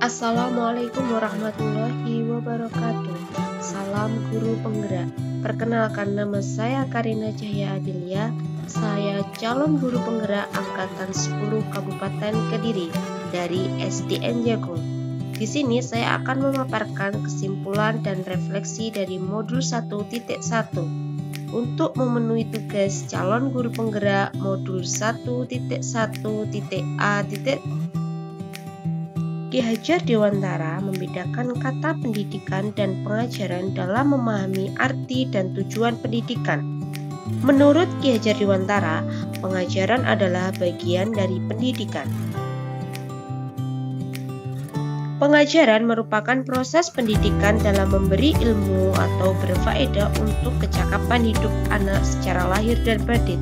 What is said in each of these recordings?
Assalamualaikum warahmatullahi wabarakatuh. Salam guru penggerak. Perkenalkan, nama saya Karina Cahya Adelia. Saya calon guru penggerak angkatan 10 Kabupaten Kediri dari SDN Jagung. Di sini saya akan memaparkan kesimpulan dan refleksi dari modul 1.1 untuk memenuhi tugas calon guru penggerak modul 1.1.a. Ki Hajar Dewantara membedakan kata pendidikan dan pengajaran dalam memahami arti dan tujuan pendidikan. Menurut Ki Hajar Dewantara, pengajaran adalah bagian dari pendidikan. Pengajaran merupakan proses pendidikan dalam memberi ilmu atau berfaedah untuk kecakapan hidup anak secara lahir dan batin.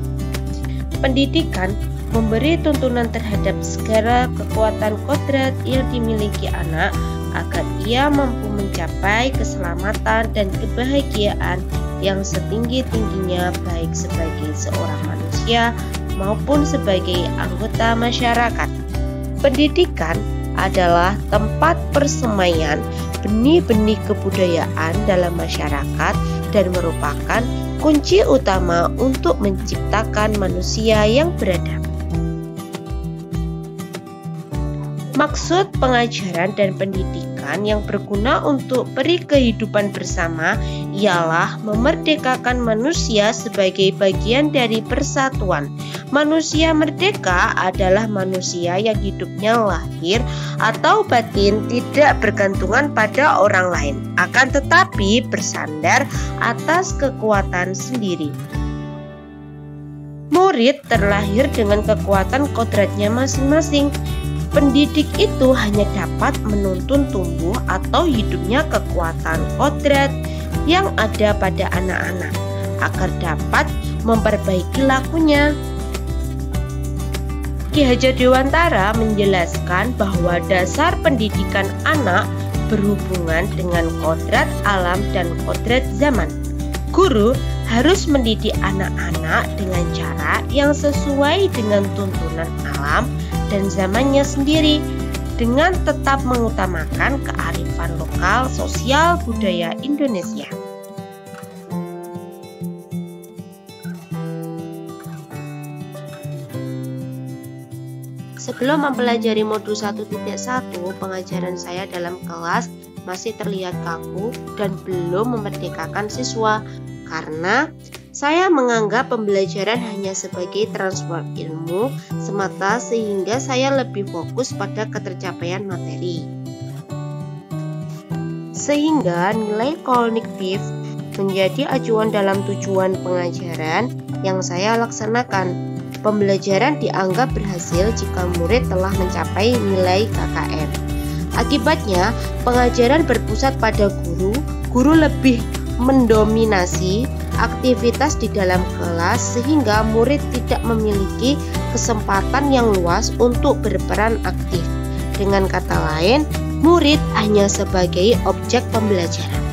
Pendidikan memberi tuntunan terhadap segala kekuatan kodrat yang dimiliki anak agar ia mampu mencapai keselamatan dan kebahagiaan yang setinggi-tingginya, baik sebagai seorang manusia maupun sebagai anggota masyarakat. Pendidikan adalah tempat persemaian benih-benih kebudayaan dalam masyarakat dan merupakan kunci utama untuk menciptakan manusia yang beradab. Maksud pengajaran dan pendidikan yang berguna untuk peri kehidupan bersama ialah memerdekakan manusia sebagai bagian dari persatuan. Manusia merdeka adalah manusia yang hidupnya lahir atau batin tidak bergantungan pada orang lain, akan tetapi bersandar atas kekuatan sendiri. Murid terlahir dengan kekuatan kodratnya masing-masing. Pendidik itu hanya dapat menuntun tumbuh atau hidupnya kekuatan kodrat yang ada pada anak-anak agar dapat memperbaiki lakunya. Ki Hajar Dewantara menjelaskan bahwa dasar pendidikan anak berhubungan dengan kodrat alam dan kodrat zaman. Guru harus mendidik anak-anak dengan cara yang sesuai dengan tuntunan alam dan zamannya sendiri, dengan tetap mengutamakan kearifan lokal, sosial, budaya Indonesia. Sebelum mempelajari modul 1.1, pengajaran saya dalam kelas masih terlihat kaku dan belum memerdekakan siswa, karena saya menganggap pembelajaran hanya sebagai transfer ilmu semata, sehingga saya lebih fokus pada ketercapaian materi. Sehingga nilai kognitif menjadi acuan dalam tujuan pengajaran yang saya laksanakan. Pembelajaran dianggap berhasil jika murid telah mencapai nilai KKM. Akibatnya, pengajaran berpusat pada guru. Guru lebih mendominasi aktivitas di dalam kelas sehingga murid tidak memiliki kesempatan yang luas untuk berperan aktif. Dengan kata lain, murid hanya sebagai objek pembelajaran.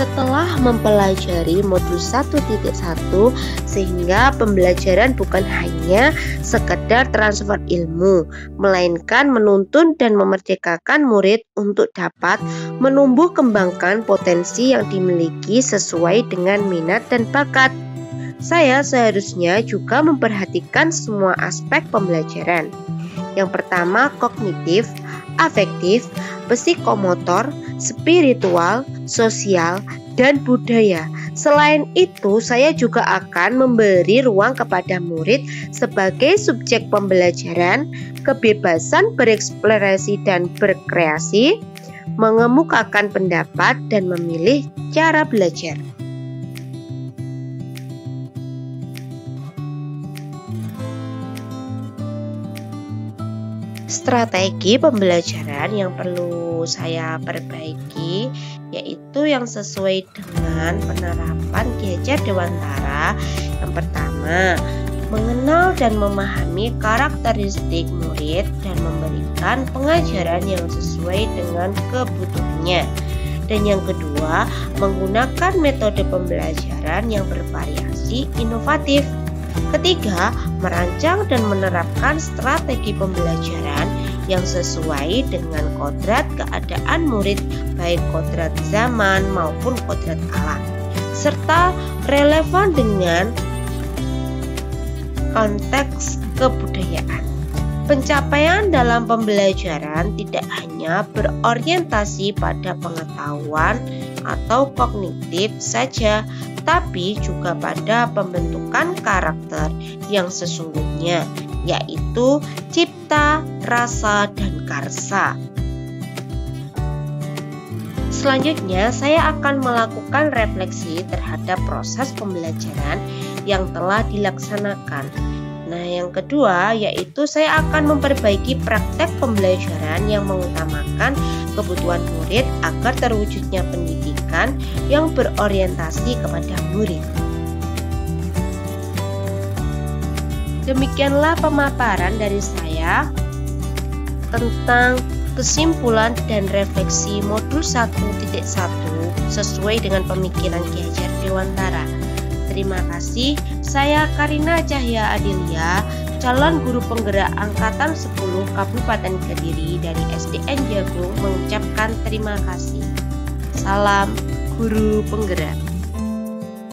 Setelah mempelajari modul 1.1, sehingga pembelajaran bukan hanya sekedar transfer ilmu, melainkan menuntun dan memerdekakan murid untuk dapat menumbuh kembangkan potensi yang dimiliki sesuai dengan minat dan bakat. Saya seharusnya juga memperhatikan semua aspek pembelajaran. Yang pertama, kognitif, afektif, psikomotor, spiritual, sosial, dan budaya. Selain itu, saya juga akan memberi ruang kepada murid sebagai subjek pembelajaran, kebebasan bereksplorasi dan berkreasi, mengemukakan pendapat, dan memilih cara belajar. Strategi pembelajaran yang perlu saya perbaiki yaitu yang sesuai dengan penerapan Ki Hajar Dewantara. Yang pertama, mengenal dan memahami karakteristik murid dan memberikan pengajaran yang sesuai dengan kebutuhannya. Dan yang kedua, menggunakan metode pembelajaran yang bervariasi inovatif. Ketiga, merancang dan menerapkan strategi pembelajaran yang sesuai dengan kodrat keadaan murid, baik kodrat zaman maupun kodrat alam, serta relevan dengan konteks kebudayaan. Pencapaian dalam pembelajaran tidak hanya berorientasi pada pengetahuan atau kognitif saja, tapi juga pada pembentukan karakter yang sesungguhnya, yaitu cipta, rasa, dan karsa. Selanjutnya, saya akan melakukan refleksi terhadap proses pembelajaran yang telah dilaksanakan. Nah, yang kedua yaitu saya akan memperbaiki praktek pembelajaran yang mengutamakan kebutuhan murid agar terwujudnya pendidikan yang berorientasi kepada murid. Demikianlah pemaparan dari saya tentang kesimpulan dan refleksi modul 1.1 sesuai dengan pemikiran Ki Hajar Dewantara. Terima kasih, saya Karina Cahya Adelia, calon guru penggerak Angkatan 10 Kabupaten Kediri dari SDN Jagung mengucapkan terima kasih. Salam Guru Penggerak.